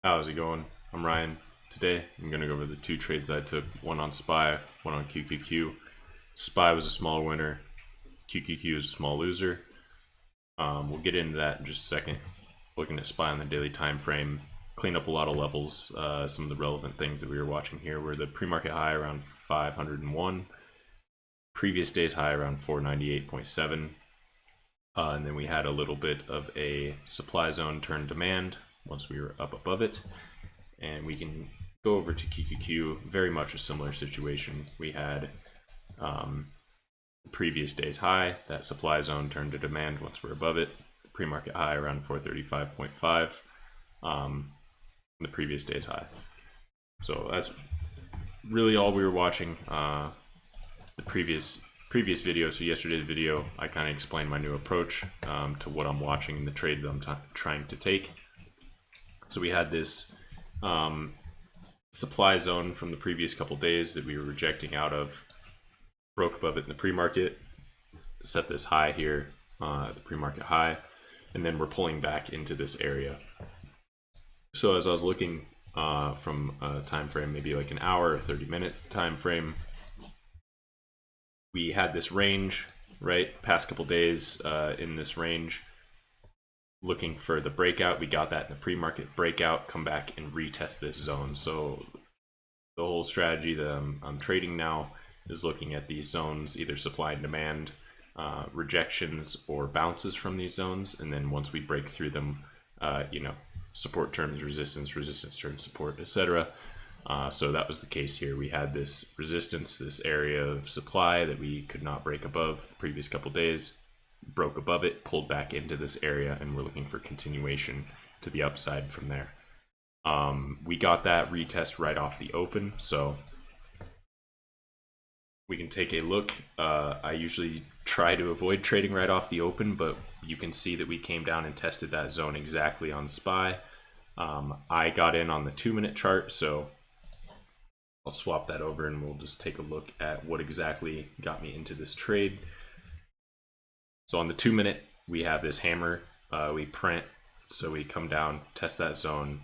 How's it going? I'm Ryan. Today I'm going to go over the two trades I took, one on SPY, one on QQQ. SPY was a small winner, QQQ is a small loser. We'll get into that in just a second. Looking at SPY on the daily time frame, cleaned up a lot of levels. Some of the relevant things that we were watching here were the pre-market high around 501, previous day's high around 498.7. And then we had a little bit of a supply zone turn demand once we were up above it. And we can go over to QQQ, very much a similar situation. We had the previous day's high, that supply zone turned to demand once we're above it. The pre-market high around 435.5, the previous day's high. So that's really all we were watching. The previous video, so yesterday's video, I kind of explained my new approach to what I'm watching and the trades I'm trying to take. So we had this supply zone from the previous couple days that we were rejecting out of, broke above it in the pre-market, set this high here, the pre-market high, and then we're pulling back into this area. So as I was looking from a time frame, maybe like an hour or 30-minute time frame, we had this range, right? Past couple days in this range, looking for the breakout. We got that in the pre-market breakout, come back and retest this zone. So the whole strategy that I'm trading now is looking at these zones, either supply and demand, rejections or bounces from these zones. And then once we break through them, support turns resistance, resistance turns support, etc. So that was the case here. We had this resistance, this area of supply that we could not break above the previous couple days, broke above it, pulled back into this area, and we're looking for continuation to the upside from there. We got that retest right off the open, so we can take a look. I usually try to avoid trading right off the open, but you can see that we came down and tested that zone exactly on SPY. I got in on the 2-minute chart, so I'll swap that over and we'll just take a look at what exactly got me into this trade. So on the 2-minute, we have this hammer, we print, so we come down, test that zone,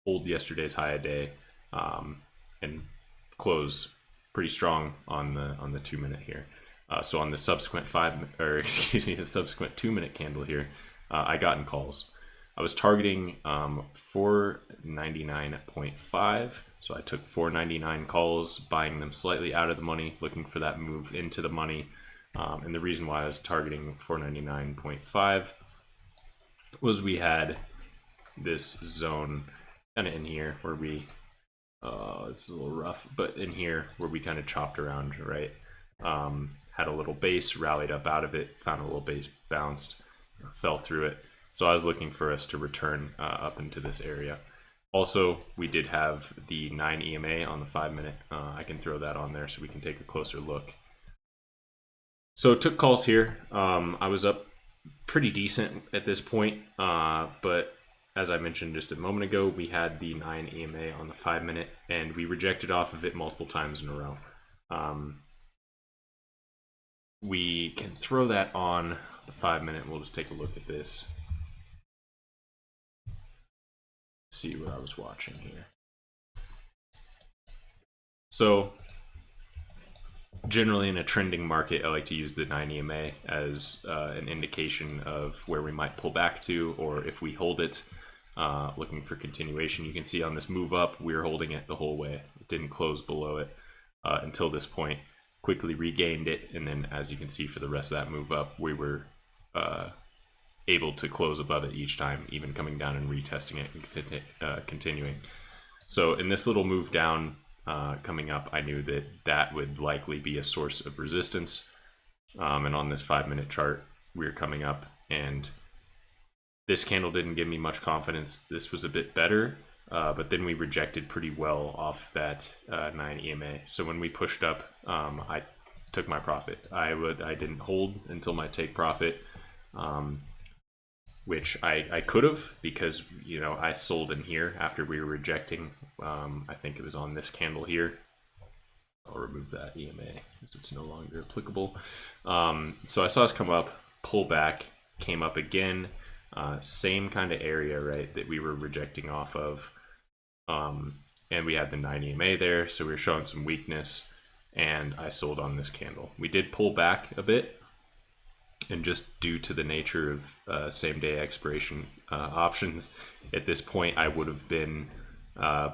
hold yesterday's high a day, and close pretty strong on the 2-minute here. So on the subsequent the subsequent 2-minute candle here, I got in calls. I was targeting 499.5, so I took 499 calls, buying them slightly out of the money, looking for that move into the money. And the reason why I was targeting 499.5 was we had this zone kind of in here where we, this is a little rough, but in here where we kind of chopped around, right? Had a little base, rallied up out of it, found a little base, bounced, fell through it. So I was looking for us to return up into this area. Also, we did have the 9 EMA on the 5-minute. I can throw that on there so we can take a closer look. So took calls here. I was up pretty decent at this point, but as I mentioned just a moment ago, we had the 9 EMA on the 5-minute, and we rejected off of it multiple times in a row. We can throw that on the 5-minute. We'll just take a look at this. See what I was watching here. So generally in a trending market, I like to use the 9 EMA as an indication of where we might pull back to, or if we hold it, looking for continuation. You can see on this move up, we were holding it the whole way. It didn't close below it until this point, quickly regained it, and then as you can see for the rest of that move up, we were able to close above it each time, even coming down and retesting it and continuing. So in this little move down coming up, I knew that that would likely be a source of resistance. And on this 5-minute chart, we were coming up, and this candle didn't give me much confidence. This was a bit better, but then we rejected pretty well off that 9 EMA. So when we pushed up, I took my profit. I didn't hold until my take profit, which I could have, because I sold in here after we were rejecting. I think it was on this candle here. I'll remove that EMA because it's no longer applicable. So I saw us come up, pull back, came up again, same kind of area, right, that we were rejecting off of. And we had the 9 EMA there, so we were showing some weakness, and I sold on this candle. We did pull back a bit, and just due to the nature of same day expiration options, at this point I would have been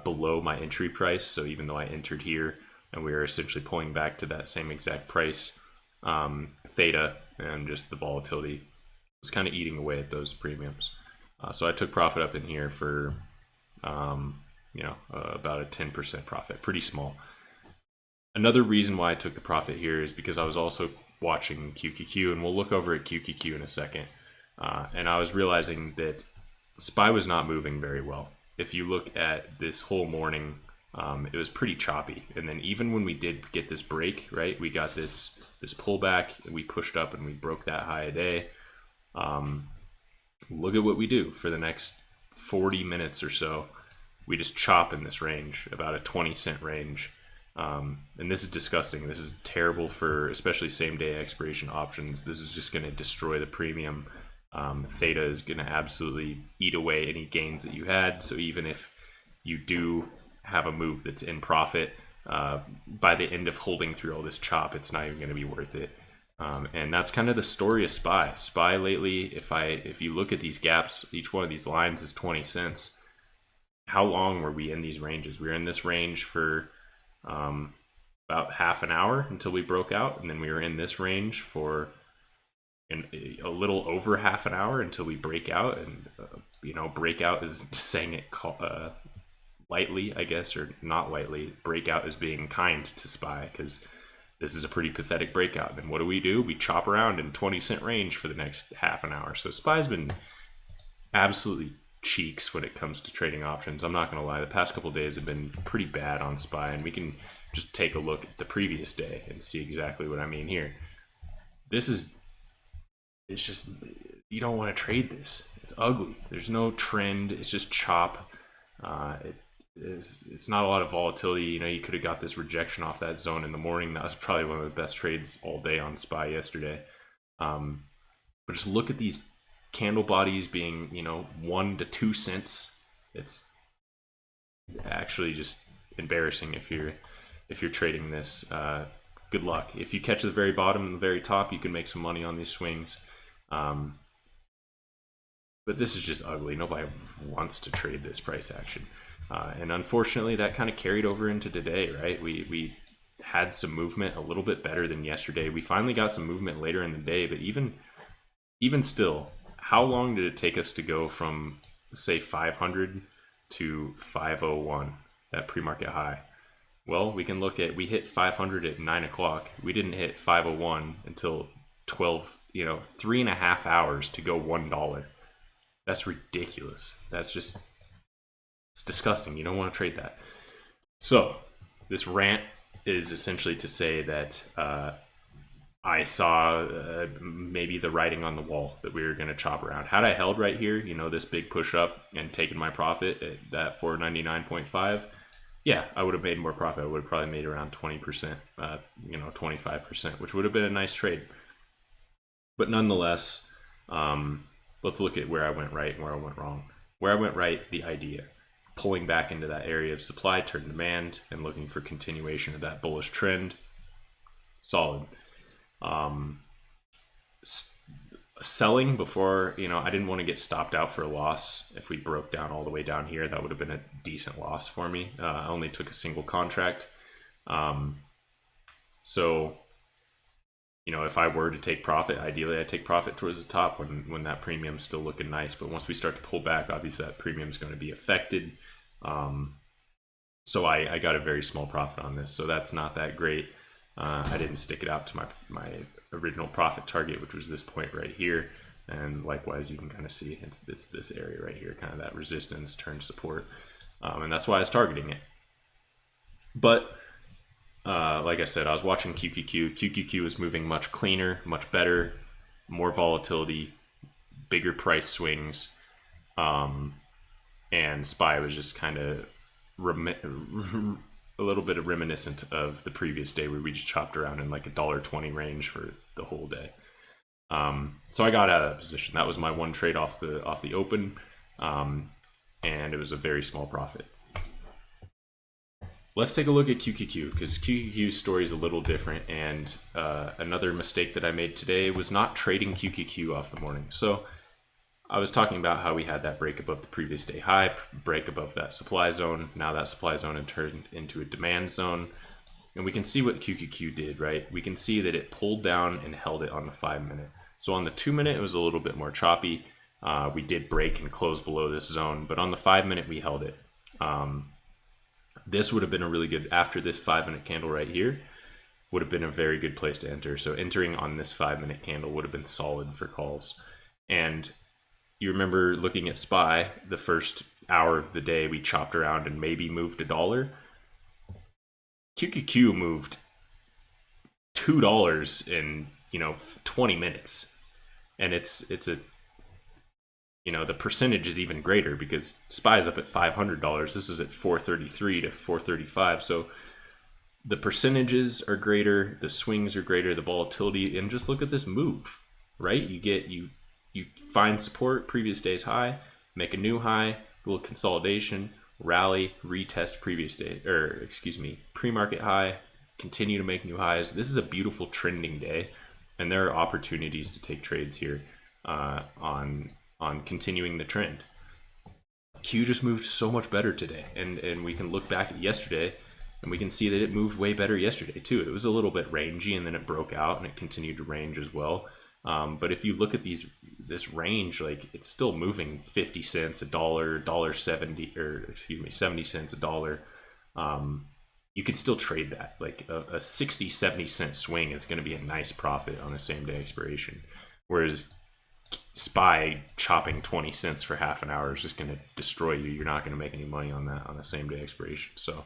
below my entry price. So even though I entered here and we were essentially pulling back to that same exact price, theta and just the volatility was kind of eating away at those premiums. So I took profit up in here for about a 10% profit, pretty small. Another reason why I took the profit here is because I was also watching QQQ, and we'll look over at QQQ in a second. And I was realizing that SPY was not moving very well. If you look at this whole morning, it was pretty choppy. And then even when we did get this break, right, we got this pullback, we pushed up and we broke that high a day. Look at what we do for the next 40 minutes or so. We just chop in this range, about a 20-cent range. And this is disgusting. This is terrible for especially same day expiration options. This is just going to destroy the premium. Theta is going to absolutely eat away any gains that you had. So even if you do have a move that's in profit, by the end of holding through all this chop, it's not even going to be worth it. And that's kind of the story of SPY. SPY lately, if you look at these gaps, each one of these lines is 20 cents. How long were we in these ranges? We were in this range for about half an hour until we broke out, and then we were in this range for a little over half an hour until we break out. And breakout is saying it lightly, I guess, or not lightly. Breakout is being kind to SPY, because this is a pretty pathetic breakout. And what do? We chop around in 20-cent range for the next half an hour. So SPY's been absolutely cheeks when it comes to trading options. I'm not going to lie, the past couple of days have been pretty bad on SPY, and we can just take a look at the previous day and see exactly what I mean here. It's just, you don't want to trade this. It's ugly. There's no trend. It's just chop. It's not a lot of volatility. You could have got this rejection off that zone in the morning. That was probably one of the best trades all day on SPY yesterday. But just look at these candle bodies being 1 to 2 cents. It's actually just embarrassing if you're trading this. Good luck. If you catch the very bottom and the very top, you can make some money on these swings. But this is just ugly. Nobody wants to trade this price action. And unfortunately, that kind of carried over into today, right? We had some movement, a little bit better than yesterday. We finally got some movement later in the day, but even still, how long did it take us to go from, say, 500 to 501, that pre-market high? Well, we can look at, we hit 500 at 9 o'clock. We didn't hit 501 until 12, 3.5 hours to go $1. That's ridiculous. It's disgusting. You don't want to trade that. So this rant is essentially to say that I saw maybe the writing on the wall that we were going to chop around. Had I held right here, this big push up and taken my profit at that 499.5, yeah, I would have made more profit. I would have probably made around 20%, 25%, which would have been a nice trade. But nonetheless, let's look at where I went right and where I went wrong. Where I went right, the idea. Pulling back into that area of supply, turn demand, and looking for continuation of that bullish trend. Solid. Selling before, I didn't want to get stopped out for a loss. If we broke down all the way down here, that would have been a decent loss for me. I only took a single contract. So, if I were to take profit, ideally I'd take profit towards the top when that premium's still looking nice. But once we start to pull back, obviously that premium's going to be affected. So I got a very small profit on this. So that's not that great. I didn't stick it out to my original profit target, which was this point right here. And likewise, you can kind of see it's this area right here, kind of that resistance turn support. And that's why I was targeting it. But like I said, I was watching QQQ. QQQ was moving much cleaner, much better, more volatility, bigger price swings. And SPY was just kind of a little bit of reminiscent of the previous day where we just chopped around in like $1.20 range for the whole day. So I got out of that position. That was my one trade off the open, and it was a very small profit. let's take a look at QQQ, because QQQ's story is a little different, and another mistake that I made today was not trading QQQ off the morning. So I was talking about how we had that break above the previous day high, break above that supply zone. Now that supply zone had turned into a demand zone, and we can see what QQQ did, right? We can see that it pulled down and held it on the 5-minute. So on the 2-minute, it was a little bit more choppy. We did break and close below this zone, but on the 5-minute, we held it. This would have been a really good, after this 5-minute candle right here, would have been a very good place to enter. So entering on this 5-minute candle would have been solid for calls. And you remember looking at SPY, the first hour of the day, we chopped around and maybe moved $1. QQQ moved $2 in 20 minutes, and it's a the percentage is even greater because SPY is up at $500. This is at 433 to 435. So the percentages are greater, the swings are greater, the volatility, and just look at this move, right? You find support, previous day's high, make a new high, a little consolidation, rally, retest previous day, pre-market high, continue to make new highs. This is a beautiful trending day, and there are opportunities to take trades here on continuing the trend. Q just moved so much better today, and we can look back at yesterday and we can see that it moved way better yesterday too. It was a little bit rangy, and then it broke out and it continued to range as well. But if you look at this range, like, it's still moving 50 cents, $1, $1.70, or 70 cents, $1. You could still trade that. Like a 60, 70 cent swing is going to be a nice profit on a same day expiration. Whereas SPY chopping 20 cents for half an hour is just going to destroy you. You're not going to make any money on that on the same day expiration. So,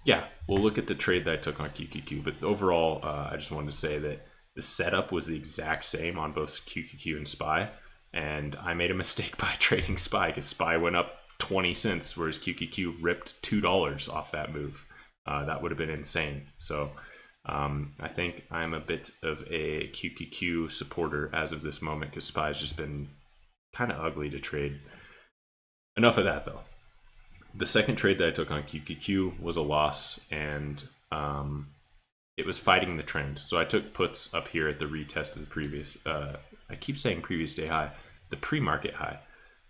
yeah, we'll look at the trade that I took on QQQ. But overall, I just wanted to say that the setup was the exact same on both QQQ and SPY. And I made a mistake by trading SPY because SPY went up 20 cents, whereas QQQ ripped $2 off that move. That would have been insane. So I think I'm a bit of a QQQ supporter as of this moment because SPY's just been kind of ugly to trade. Enough of that though. The second trade that I took on QQQ was a loss, and it was fighting the trend. So I took puts up here at the retest of the previous, I keep saying previous day high, the pre-market high.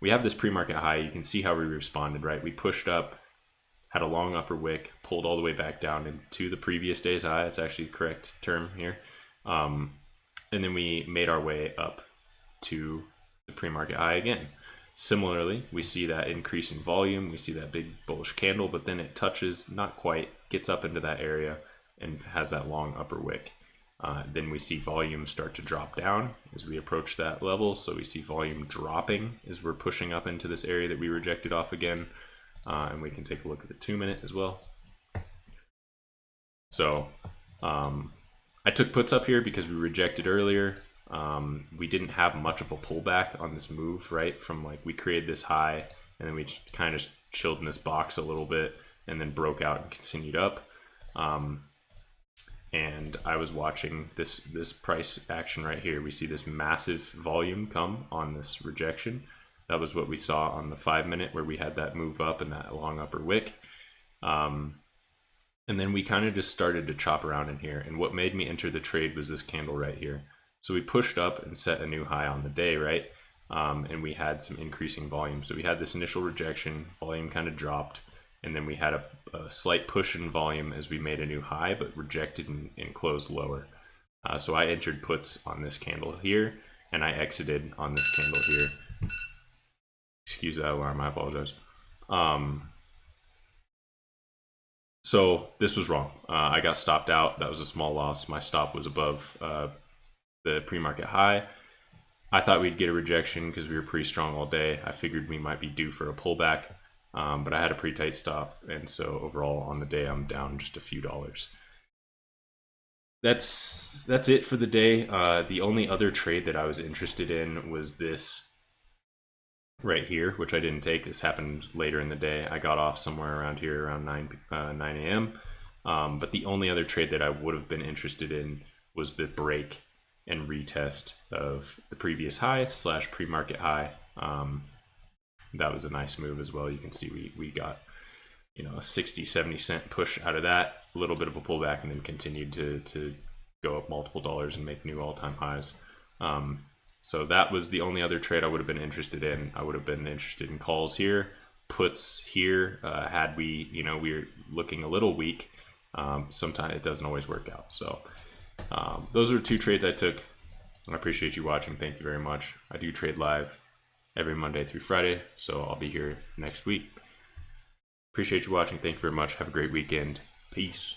We have this pre-market high. You can see how we responded, right? We pushed up, had a long upper wick, pulled all the way back down into the previous day's high. It's actually the correct term here. And then we made our way up to the pre-market high again. Similarly, we see that increase in volume. We see that big bullish candle, but then it touches, not quite, gets up into that area and has that long upper wick. Then we see volume start to drop down as we approach that level. So we see volume dropping as we're pushing up into this area that we rejected off again. And we can take a look at the 2-minute as well. So I took puts up here because we rejected earlier. We didn't have much of a pullback on this move, right? From like, we created this high and then we kind of chilled in this box a little bit and then broke out and continued up. And I was watching this price action right here. We see this massive volume come on this rejection. That was what we saw on the 5-minute where we had that move up and that long upper wick. And then we kind of just started to chop around in here. And what made me enter the trade was this candle right here. So we pushed up and set a new high on the day, right? And we had some increasing volume. So we had this initial rejection, volume kind of dropped, and then we had a slight push in volume as we made a new high, but rejected and closed lower. So I entered puts on this candle here, and I exited on this candle here. Excuse that alarm, I apologize. So this was wrong. I got stopped out. That was a small loss. My stop was above the pre-market high. I thought we'd get a rejection because we were pretty strong all day. I figured we might be due for a pullback, but I had a pretty tight stop, and so overall on the day I'm down just a few dollars. That's it for the day. The only other trade that I was interested in was this right here, which I didn't take. This happened later in the day. I got off somewhere around here around 9 a.m. But the only other trade that I would have been interested in was the break and retest of the previous high / pre-market high. That was a nice move as well. You can see we got a 60-70 cent push out of that, a little bit of a pullback, and then continued to go up multiple dollars and make new all-time highs. So that was the only other trade I would have been interested in. I would have been interested in calls here, puts here, had we were looking a little weak. Sometimes it doesn't always work out. So those are 2 trades I took. I appreciate you watching. Thank you very much. I do trade live every Monday through Friday, so I'll be here next week. Appreciate you watching. Thank you very much. Have a great weekend. Peace.